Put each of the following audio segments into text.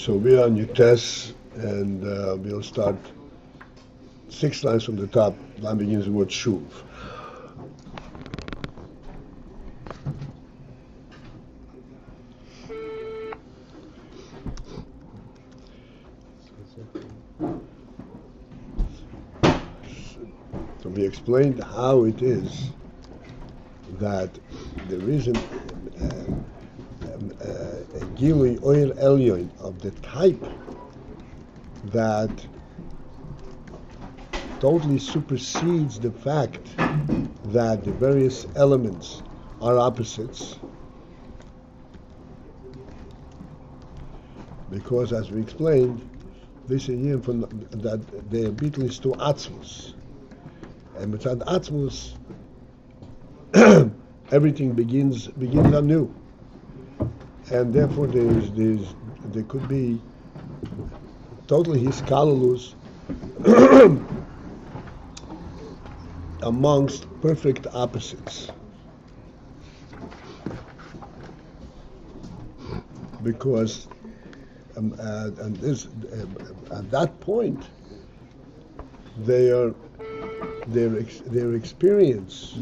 So we are on your test, and we'll start 6 lines from the top. Line begins with the word shuv. So we explained how it is that there isn't a Gilui Oyer Elyon of the type that totally supersedes the fact that the various elements are opposites, because as we explained, this is from that they are beatles to Atzmus, and without Atzmus everything begins anew, and therefore there could be totally hiskalulus amongst perfect opposites, because and this at that point their experience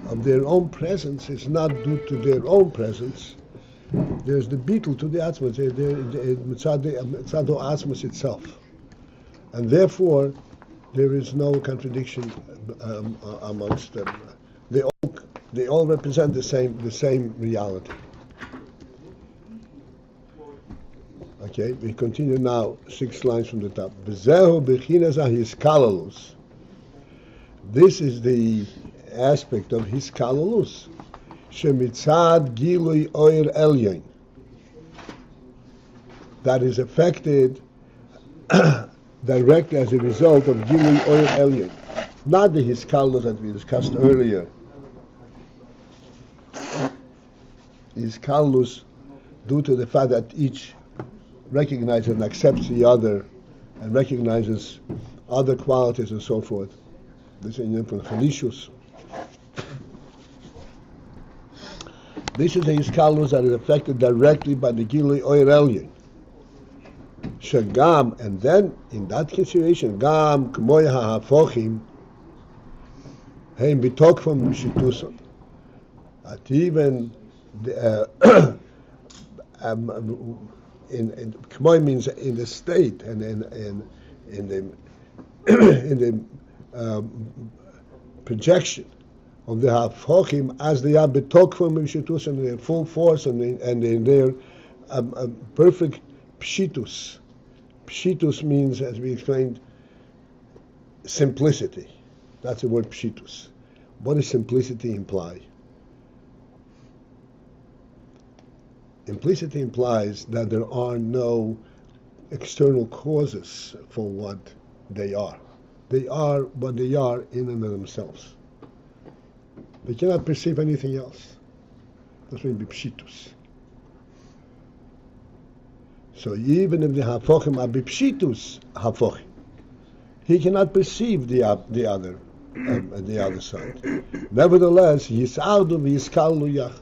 of their own presence is not due to their own presence. There's the beetle to the Atzmus, Tzado Atzmus itself, and therefore there is no contradiction amongst them. They all represent the same reality. Okay, we continue now 6 lines from the top. V'zehu b'chinas ha'hiskalalus. This is the aspect of hiskalalus. Shemitzad gilui oyer elyon. That is affected directly as a result of gilui oyer elyon. Not the hiskalus that we discussed earlier. Hiskalus due to the fact that each recognizes and accepts the other and recognizes other qualities and so forth. This is from Chalishus. This is the hiskalus that is affected directly by the Gilui Oyer Elyon. Shagam, and then in that consideration, Gam K'moy HaHafochim Heim Bitokvam Shituson. That even in K'moy means in the state and in the in the projection of the Hafochim as they are betokvam b'shitus and their full force and in their perfect pshitus. Pshitus means, as we explained, simplicity. That's the word pshitus. What does simplicity imply? Implicity implies that there are no external causes for what they are. They are what they are in and of themselves. They cannot perceive anything else. That's why it be pshitus. So even if the hafochim are bipshitus hafochim, he cannot perceive the other side. Nevertheless, yisardu v'yiskalu yachad.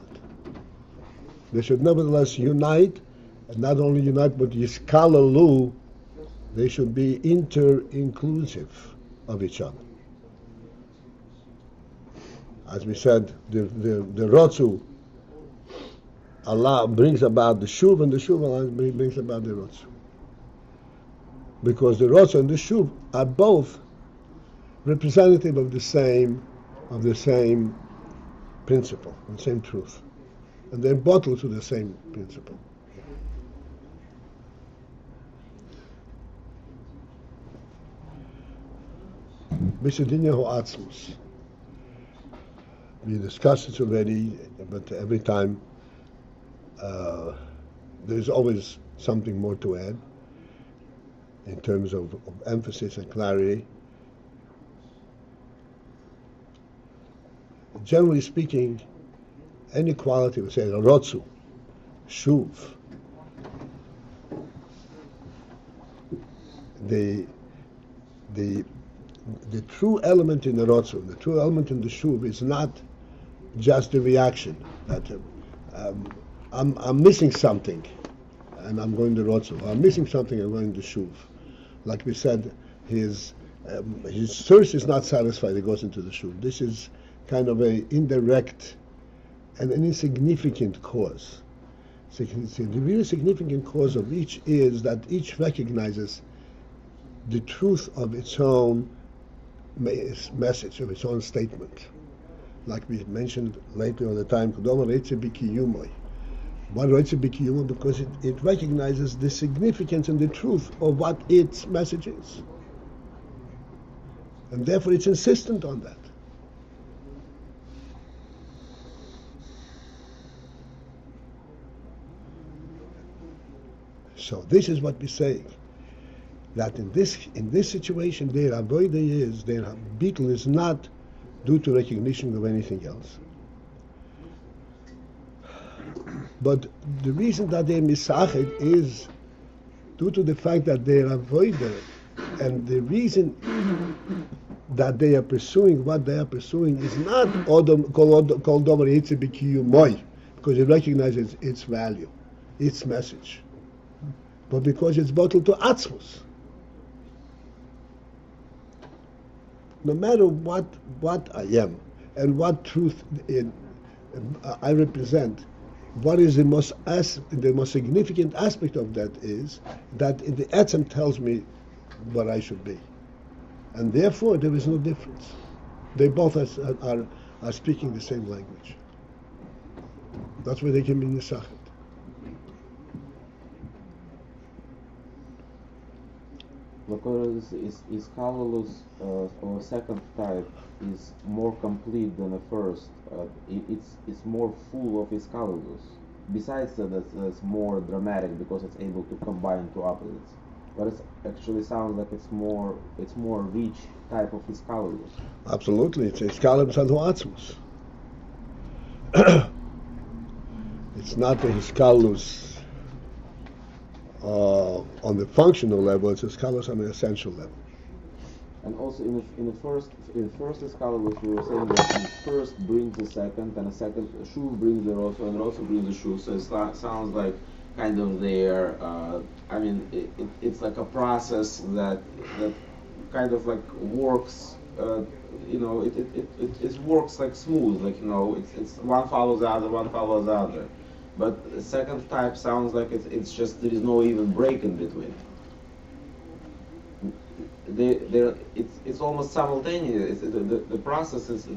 They should nevertheless unite, and not only unite, but yiskalalu. They should be inter-inclusive of each other. As we said, the Rotzu Allah brings about the Shuv, and the Shuv Allah brings about the Rotzu. Because the Rotzu and the Shuv are both representative of the same principle, the same truth. And they're bottled to the same principle. B'shedinyahu atzmus. We discussed it already, but every time there's always something more to add in terms of emphasis and clarity. Generally speaking, any quality, we say rotzu, shuv, the the true element in the rotzon, the true element in the shuv is not just the reaction that I'm missing something and I'm going to rotzon. I'm missing something, I'm going to shuv. Like we said, his thirst is not satisfied, he goes into the shuv. This is kind of a indirect and an insignificant cause. So the really significant cause of each is that each recognizes the truth of its own message, of its own statement. Like we mentioned later on the time, why Reitze B'Kiyumo? Because it recognizes the significance and the truth of what its message is. And therefore it's insistent on that. So this is what we're saying. That in this situation, their avodah is, their beetle is not due to recognition of anything else. But the reason that they're misached is due to the fact that they're avodah, and the reason that they are pursuing what they are pursuing is not called Domer Yitzeh B'Kiyumoy, because it recognizes its value, its message, but because it's bottled to Atzmus. No matter what I am and what truth I represent, what is the most significant aspect of that is that the Etzem tells me what I should be, and therefore there is no difference. They both are speaking the same language. That's why they can be nisachet. Because is Kalulus or second type is more complete than the first. It's more full of his Kalulus. Besides that, it's more dramatic because it's able to combine two opposites. But it actually sounds like it's more rich type of his Kalulus. Absolutely, it's Hiskalus Adu Atzmus. It's not the Hiskalus on the functional level, it's Hiskalus on the essential level. And also in the first Hiskalus, we were saying that the first brings the second, and the second Shuv brings the Rosso, and Rosso brings the Shuv. So it sounds like kind of their. It's like a process that kind of like works. It works like smooth. Like it's one follows the other, one follows the other. But the second type sounds like it's just there is no even break in between. It's almost simultaneous. The process is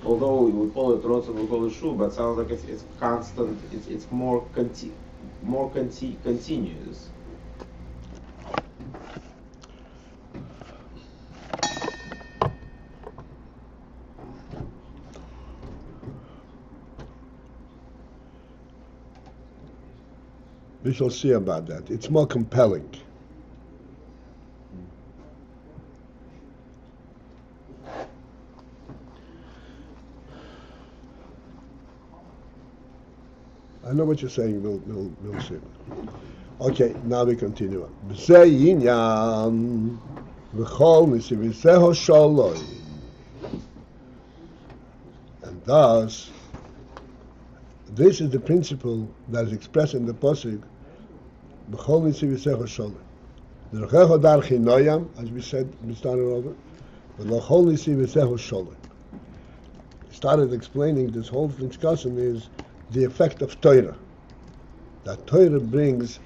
although we call it Rotz and we call it Shu, but it sounds like it's constant. It's more continuous. We shall see about that. It's more compelling. I know what you're saying. We'll see. Okay, now we continue on. And thus, this is the principle that is expressed in the pasuk. As we said, we started over. Started explaining this whole discussion is the effect of Torah. That Torah brings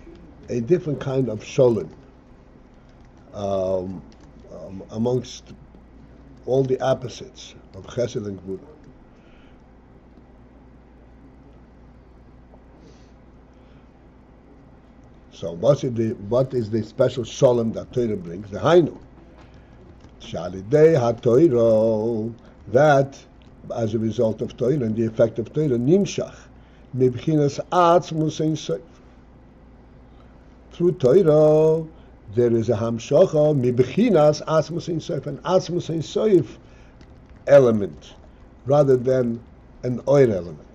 a different kind of sholem amongst all the opposites of Chesed and Gvura. So what is the special sholem that Torah brings? The Hainu. Shalidei HaTorah, that as a result of Torah and the effect of Torah, nimshach, mibchinas atzmus ein sof. Through Torah, there is a hamshacha, mibchinas atzmus ein sof, an atzmus ein sof element, rather than an oir element.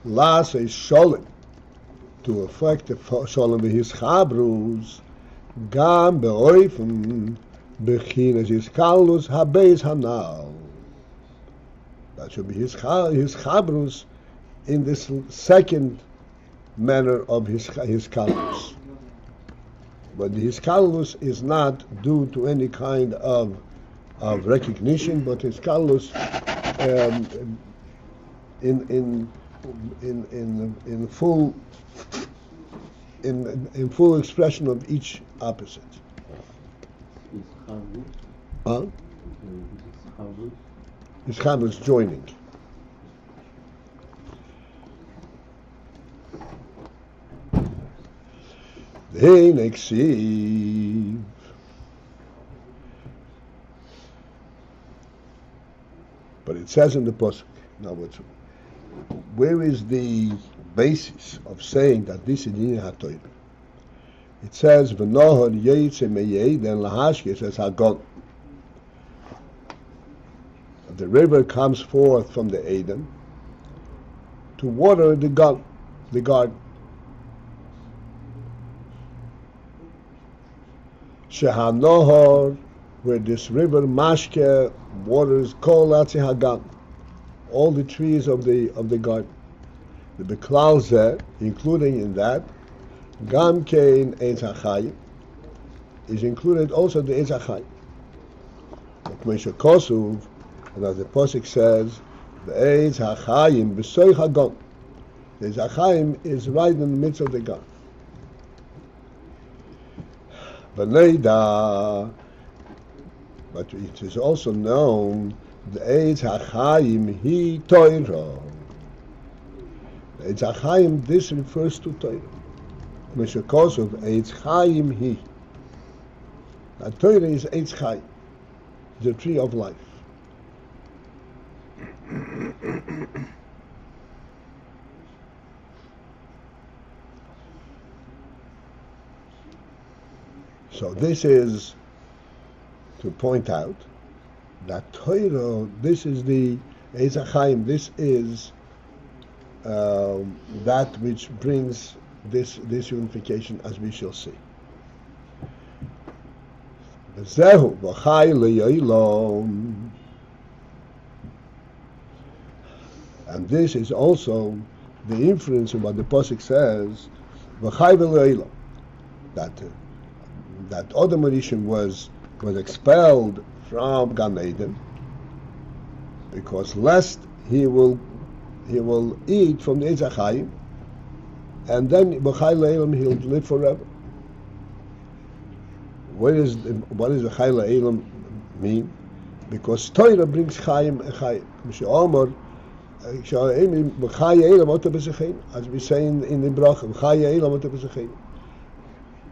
Las is sholem, to affect the sholem with his chabrus, Gam beoifen bechinas iskalus habeis hanal. That should be his chabrus in this second manner of his kalus. But his kalus is not due to any kind of recognition, but his kalus in full expression of each opposite. His chabrus joining. They nexiv. But it says in the pasuk. Now, where is the basis of saying that this is in HaTorah? It says, "V'nohor yeitze me'yeden lahashkes es hagon." The river comes forth from the Eden to water the garden. Shehanohor, where this river Mashke waters Kol Atzi Hagan, all the trees of the garden. The Beklal Zeh, including in that, Gam Kein Eitz HaChayim, is included also the Eitz HaChayim. But Moshe Kosuv, and as the Pasuk says, the Eitz HaChayim B'soich Hagan. The Eitz HaChayim is right in the midst of the garden. V'neida, but it is also known the Eitz HaChayim Hi Torah. The Eitz HaChayim, this refers to Torah. Moshe Kosuv, Eitz Chayim Hi. That Torah is Eitz Chayim, the tree of life. So this is to point out that Torah, this is the Eitz HaChayim, this is that which brings this unification, as we shall see. Zehu v'chai le'yolom. And this is also the inference of what the pasuk says, v'chai le'yolom, that Adam Rishon was expelled from Gan Eden because lest he will eat from the Eitz HaChayim, and then b'chai le'olam he'll live forever. What does b'chai le'olam mean? Because Torah brings chayim and chayim. As we say in the bracha, b'chai le'olam ota b'sechein.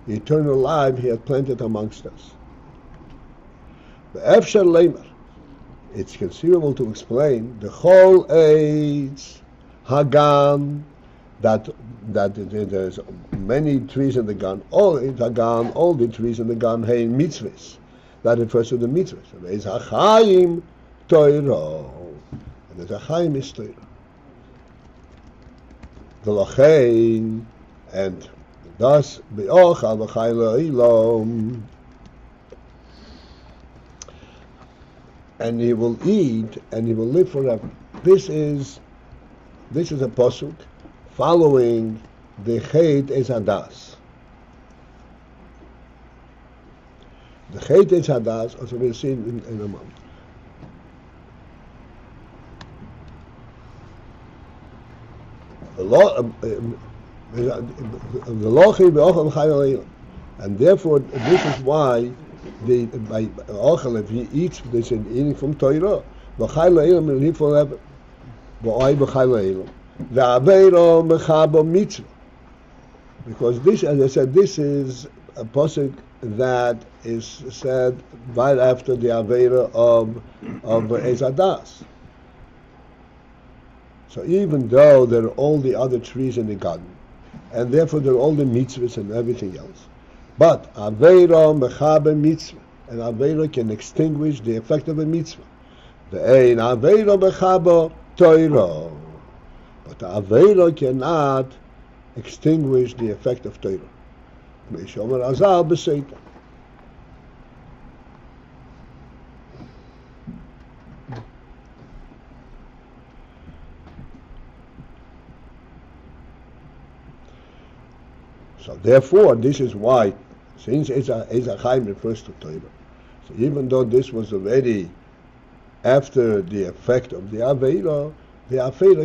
The eternal life He had planted amongst us. Be'efshar leimer, it's conceivable to explain the whole Eitz Hagan, that there's many trees in the Gan, all Eitz Hagan, all the trees in the Gan, hey mitzvahs. That refers to the mitzvahs. Eitz HaChayim Torah, and the HaChayim is Torah. The Lachein, and thus be'ochal v'chai le'ilom, and he will eat and he will live forever. This is a pasuk following the Chet Eitz Hadas. The Chet Eitz Hadas, as we'll see in a moment. And therefore, this is why by Ochel, if he eats this and eating from Torah, b'chai le'ilom will live forever. B'oi b'chai le'ilom. V'aveiro mechabo mitzvah. Because this, as I said, this is a pasuk that is said right after the Aveira of Eitz Hadas. So even though there are all the other trees in the garden, and therefore there are all the mitzvahs and everything else, but Aveira mechabe mitzvah, and Aveira can extinguish the effect of a mitzvah. Ve'ein Aveira mechabo Torah, but Aveira cannot extinguish the effect of Torah. Meishomer Azal B'Seita. So therefore, this is why, since Eiz Chaim refers to Torah, so even though this was already after the effect of the Aveira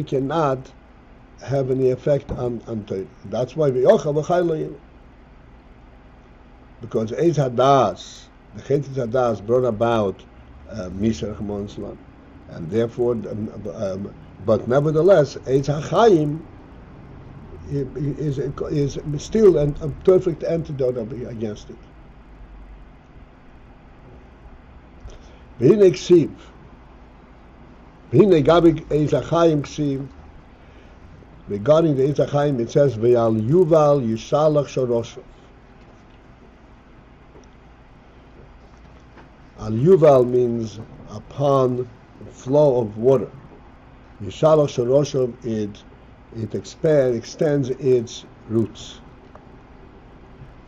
cannot have any effect on Torah. That's why V'yocha V'chaylo, because Eiz Hadas, the Chetis Hadas brought about Misar Chmon, and therefore, but nevertheless, Eiz HaChaim is still a perfect antidote against it. V'hinei ksiv, v'hinei gabi Eiz HaChaim ksiv. Regarding the Eiz HaChaim, it says Ve'al Yuval Yishalach Shoroshav. Al Yuval means upon the flow of water. Yishalach Shoroshav, it extends its roots.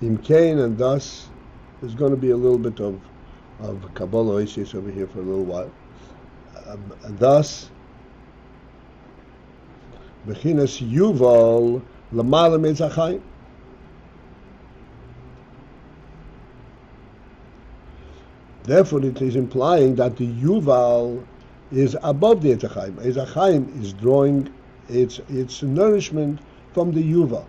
Imkain, and thus there's going to be a little bit of Kabbalah Oasis over here for a little while. Thus, Bechinas Yuval Lamala Eiz HaChaim. Therefore, it is implying that the Yuval is above the Eiz HaChaim. Eiz HaChaim is drawing its nourishment from the Yuval.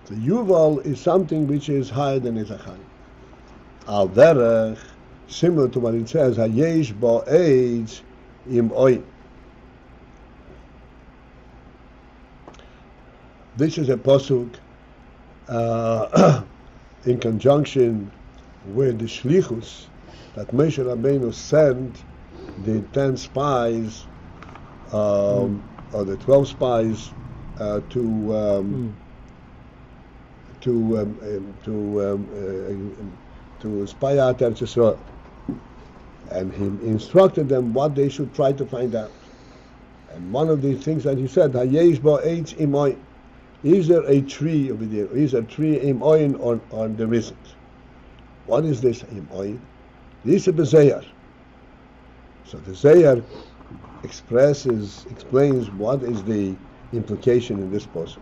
The Yuval is something which is higher than Eiz HaChaim. Al derech, similar to what it says, Hayesh bo eitz im oin. This is a pasuk in conjunction with the shlichus that Moshe Rabbeinu sent the 10 spies or the 12 spies to spy out Eretz Yisrael, and he instructed them what they should try to find out. And one of the things that he said, Hayesh bo eitz im oin. Is there a tree over there? Is there a tree im oin or there isn't? What is this im oin? This is the Zayar. So the Zayar explains what is the implication in this pasuk.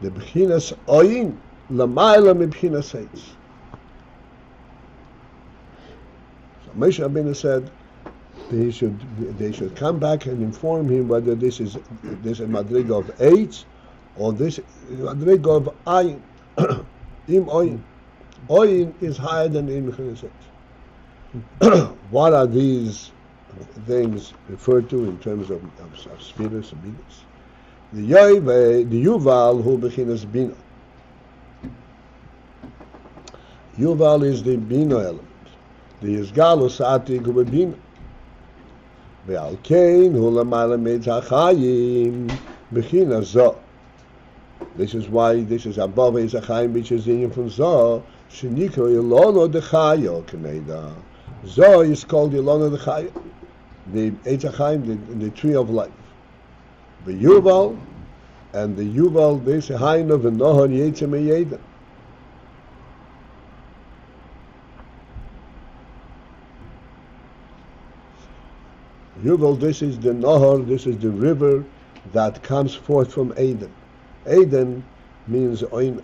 The Bechinas Ayin Lamayla Mebchinas Eitz. So Moshe Rabbeinu said they should come back and inform him whether this is a madriga of Eitz or this is a madriga of Ayin. Im Ayin. Ayin is higher than Im Bechinas Eitz. What are these things referred to in terms of spheres and midas? The Yuval who bechinas bina. Yuval is the bina element. The Yizgalus atik hu bina. Ve'al kein hu lamala Eiz HaChaim bechinas zo. This is why this is above Eiz HaChaim, which is in from zo. Shenikro Ilono dechayo k'neida. Zo is called Ilono dechayo, the Eiz HaChaim, the tree of life. The Yuval, and the Yuval, this Hainu v'nohor Yetze Meyeda. Yuval, this is the Nohor, this is the river that comes forth from Eden. Eden means oimek.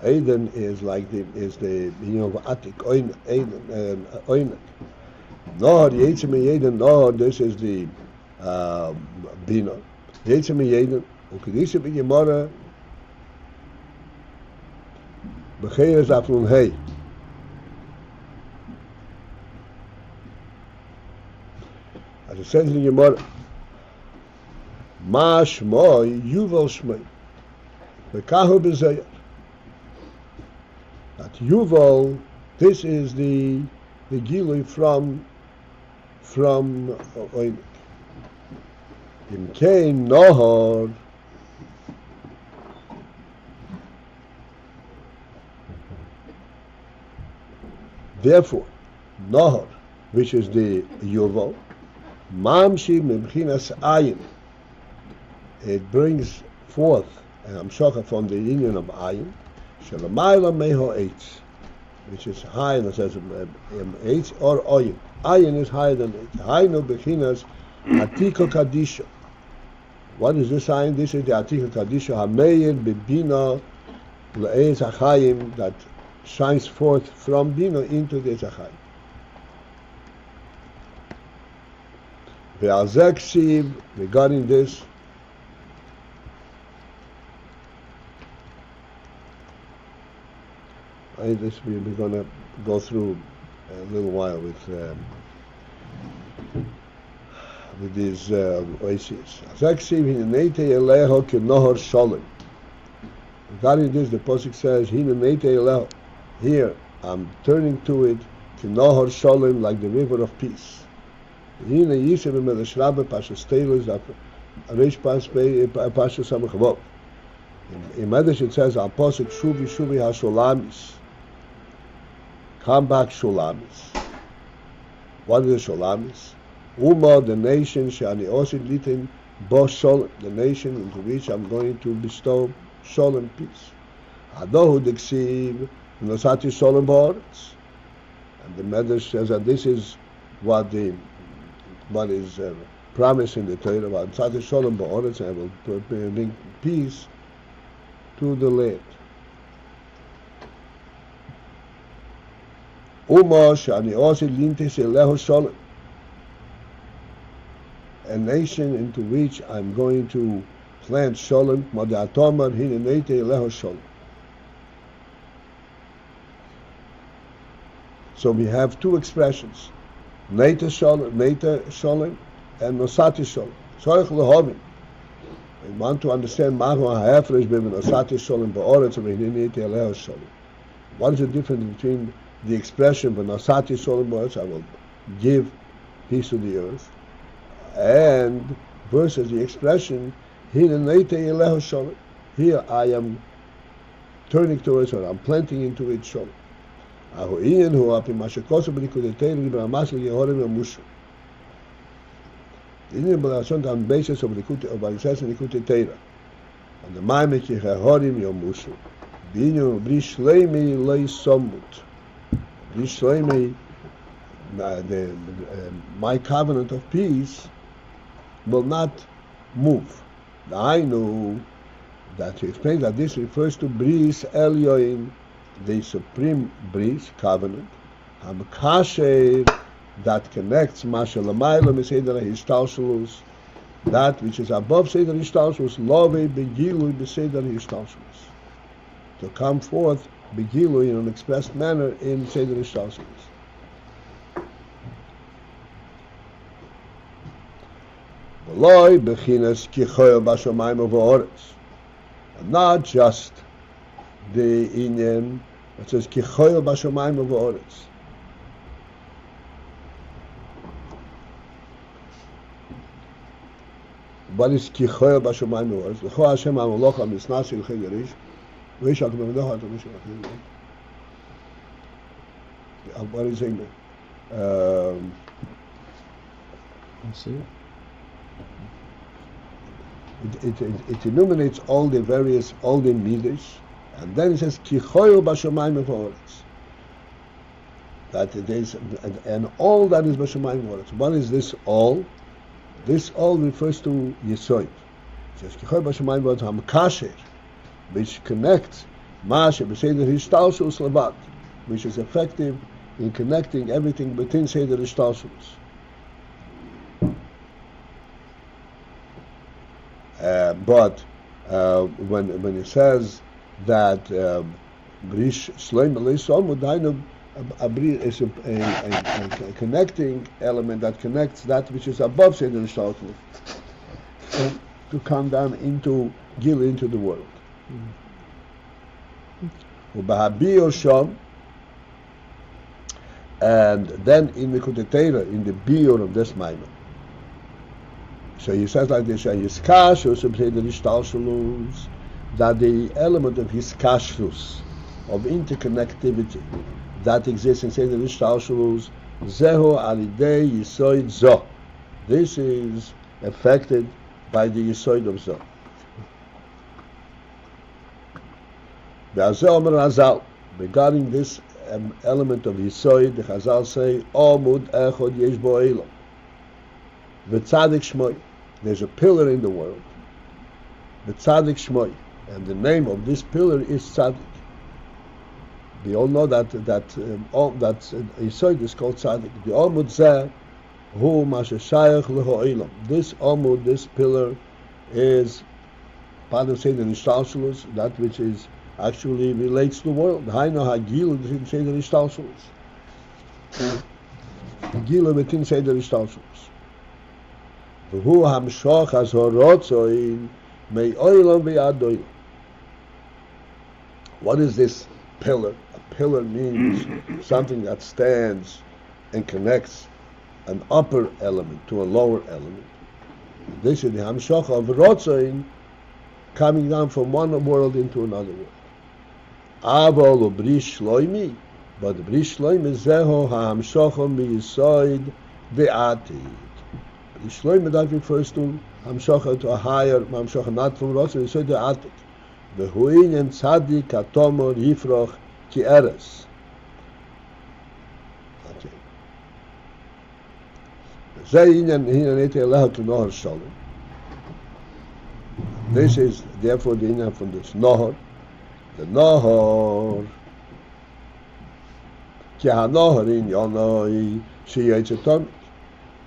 Eden is like the Atik, oimek. Nohor Yetze Meyeda, Nohor, this is the Bina. Yetze Meyeda, ukidisha b'Gemara, b'cheres aflun hey. As it says in the Gemara, Ma shmoi Yuval shmoi, v'kahu b'zayar. That Yuval, this is the Gilui from Oimek. Imkein Nohor, therefore, Nohor, which is the Yuval, Mamshi Mebchinas Ayin, it brings forth Hamshocha from the union of Ayin, Shelamayla Meho Eitz, which is higher than says Eitz or Ayin. Ayin is higher than Eitz. Hainu Bechinas Atiko Kadisha. What is this sign? This is the Atiko Kadisha Hameir Bibina Le'ez HaChayim that shines forth from Bina into the HaChayim. Ve'alzeh Ksiv, regarding this, we're going to go through a little while with these oases. Regarding this, the Pasuk says, here, I'm turning to it, Kinohor Sholem, like the river of peace. In Medrash it says, Al Pasuk Shuvi Shuvi HaSholamis. Come back, Sholamis. What is the Sholamis? Uma, the nation, Shani Osid Litin Bo Sholem, the nation into which I'm going to bestow Sholem, peace. Adohu Diksiv, Nosati Sholem Ba'oretz. And the Medrash says that this is what is promised in the Torah about Nosati Sholem Ba'oretz, and I will bring peace to the land. Uma shani osid lintes elehu sholem, a nation into which I'm going to plant sholem, madatomar hinenete elehu sholem. So we have two expressions, neta sholem, and nosati sholem. Tzorich lehovin. We want to understand mahu ha'efresh between nosati sholem ba'oretz and hinenete elehu sholem. What is the difference between the expression "V'nasati Sholem Ba'oretz," I will give peace to the earth, and versus the expression "Hinenete Elehu Sholem." Here I am turning towards her, I'm planting into it Sholem. Ayin hu api mashekosu b'nikudetein b'ramasel yehorim yamushu. The Indian B'lashon on the basis of B'alisas and Nikudeteira, and the Maimek yehorim yamushu. B'inyu b'ri shleimi lei somut. My covenant of peace will not move. I know that he explains that this refers to Beis Elyoin, the supreme Beis covenant, Hamkasher, that connects Mashalamayla Meseder Hishtalshalus, that which is above Seder Hishtalshalus, Love Begilui Beseder Hishtalshalus, to come forth Begilu in an expressed manner in Seder Hishtalshalus. V'loi bechinas kichoyel b'shamayim u'v'oretz. Not just the inyan, it says kichoyel b'shamayim u'v'oretz. What is kichoyel b'shamayim u'v'oretz? L'cho Hashem ha'moloch ha'misnasi l'chei yerish. What is saying? It illuminates all the midrash, and then it says kichoyel b'shamayim u'v'oretz. That it is, and all that is b'shamayim u'v'oretz. What is this all? This all refers to Yisoid. It says kichoyel b'shamayim u'v'oretz hamkasher, which connects Masha b'Seder Hishtalshalus Levat, which is effective in connecting everything within Seder Hishtalshalus. But when it says that Brish Shleim Leisom Udainu is a connecting element that connects that which is above Seder Hishtalshalus to come down into Gil, into the world. And then in the Kudeteira, in the biur of this Maimon. So he says like this, that the element of hiskashrus, of interconnectivity, that exists in Seder Hishtalshalus, zehu alidei yisoid zo. This is affected by the yisoid of zo. Regarding this element of Yisoid, the Chazal say, Omud Echod Yesh Bo Elam. V'tzadik Shmoy. There's a pillar in the world. V'tzadik Shmoy. And the name of this pillar is Tzadik. We all know that Yisoid is called Tzadik. The Omud Zeh Hu Mashashayach Leho Elam. This Omud, this pillar, is part of Seder Ishtalshelus, that which is actually relates to the world. Haino Hagil within Seder Ishtalshelus. Gila within Seder Ishtalshelus. V'hu hamshoch as horotzoin mei oilam v'yad oilam. What is this pillar? A pillar means something that stands and connects an upper element to a lower element. This is the hamshoch of rotzoin, coming down from one world into another world. Avol ubrish shloimi, but the brish shloimi zeho ha'hamshocho miyisoid ve'atid. Brish shloimi, that refers to hamshocha, to a higher hamshocha, not from rotzoin, yisoid ve'atid. V'hu'in and tzadik atomor yifroch ki eres. Okay. This is therefore the inyan from this Nohor. The Nohor, ki ha-Nohor in Yonoi sheyetzetonik.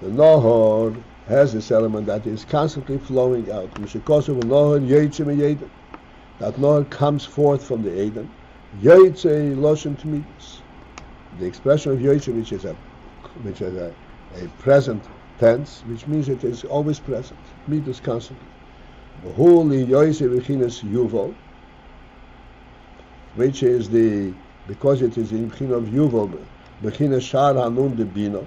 The Nohor has this element that is constantly flowing out. Mishikosu v'Nohor yetze me-Eden. That Nohor comes forth from the Eden. Yetze loshen t'midus. The expression of yetze, which is a present tense, which means it is always present. Midus constantly. V'hu liyoyse v'chinas yuval, which is because it is in Bechina of Yuval, Bechina Shar Hanun de Bina,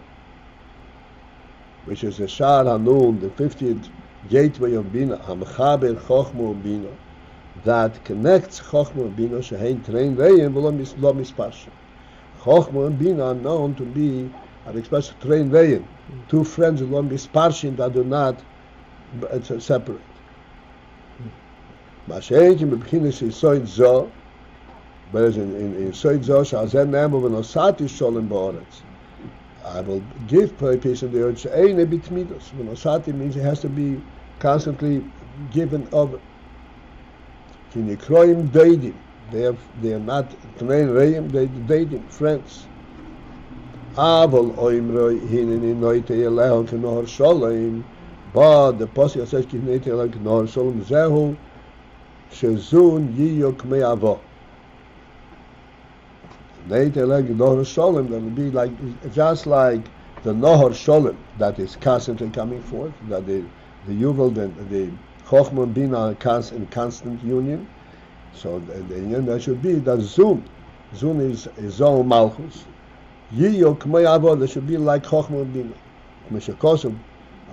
which is the Shar Hanun, the 50th gateway of Bina, Hamchaber Chochmo Bina, that connects Chochmo and Bina, Shehein Trein Reyen V'lo Misparsha. Chochmo and Bina are known to be, are expressed Trein Reyen, two friends V'lo Misparshin that do not separate. Mashein Kim Bechina Shisoid Zo, whereas in Soid Zosh, Azen Nemo V'nosati Sholem Ba'oretz, I will give peace in the earth. Eine bitmidos. V'nosati means it has to be constantly given over. Kinikroim deidim. They are not Tnein Reim, they are deidim, friends. Avol oimroi hineni noite yeleho k'nohor sholem. But the Pasuk says k'noite yeleho k'nohor sholem zehu shezun yiyok me'avo. Later, like the Nohor Sholem, that will be like just like the Nohor Sholem that is constantly coming forth. That the Yuval, the Chochma and Bina are in constant union. So the union that should be that Zun. Zun is Zon Malchus. Yiyok Me'avo, that should be like Chochma and Bina. Meshakosum,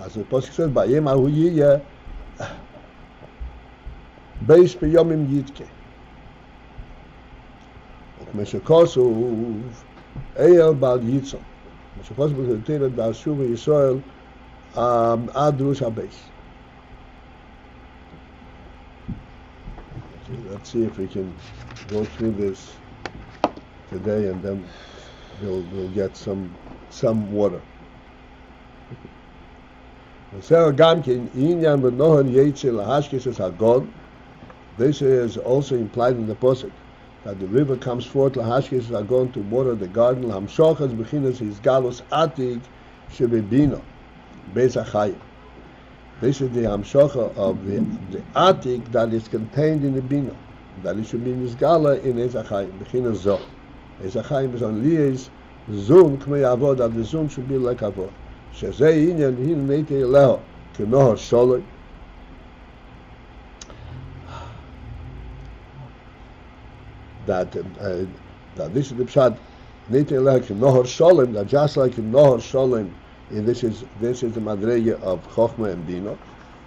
as the Pasuk says, Ba'yem Ahu Yiyeh Beis B'yomim Yitke. Meshakosov Eyal Bal Yitzon. Meshakosov was repeated by Shuva Yisrael Adrush AyinBase. Let's see if we can go through this today, and then we'll get some water. This is also implied in the Pasuk, that the river comes forth, lahashkes are going to water the garden, hamshochas bechinas his galus atig shebebina, Beis Achayim. This is the hamshocha of the atig that is contained in the bina, that it should be in his gala in Beis Achayim, bechinas zo. Beis Achayim is on liyes zoom k'mei avod, that the zoom should be like avod. Shezei inyan hin neite eleho k'nohor sholoi. That this is the pshat nite like Nohor Sholem, that just like in Nohor Sholem, this is the madrege of Chochma and Bina,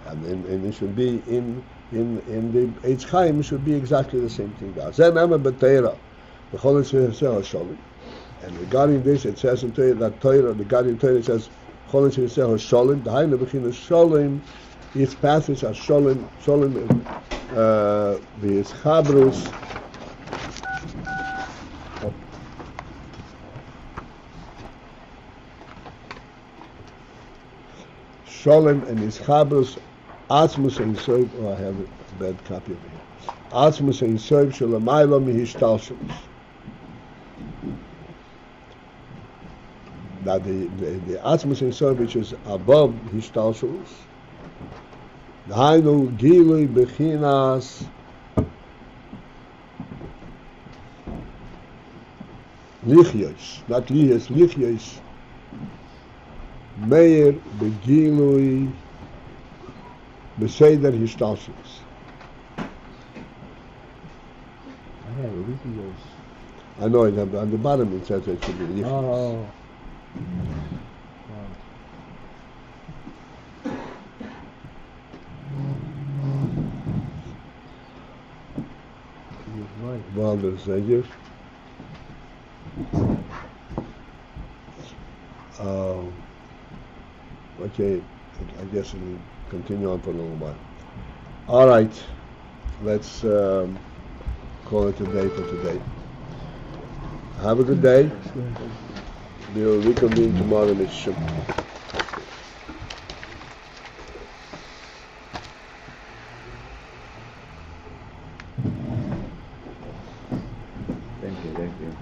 and it should be in the Eitz Chaim should be exactly the same thing. And regarding this, it says in Torah that regarding Torah it says Sholem. The Hainu Bechina Sholem, its pathways are Sholem the Chabrus. Sholem and his Chabros Atzmus and Soib. Oh, I have a bad copy of it. Atzmus and Soib Shalamayla Mihishtalshalos. That the Atzmus and Soib which is above Hishtalshalos. Hainu Gilui Bechinas Lichyos, not Lihyos, Lichyos. Meir Begilui Beseder Hishtalshalos. I have Lichyos. I know it, on the bottom it says it should be Lichyos. Oh. Right. Well, there's Zegir. Okay, I guess we'll continue on for a little while. All right, let's call it a day for today. Have a good day. We'll reconvene tomorrow, Mr. Thank you.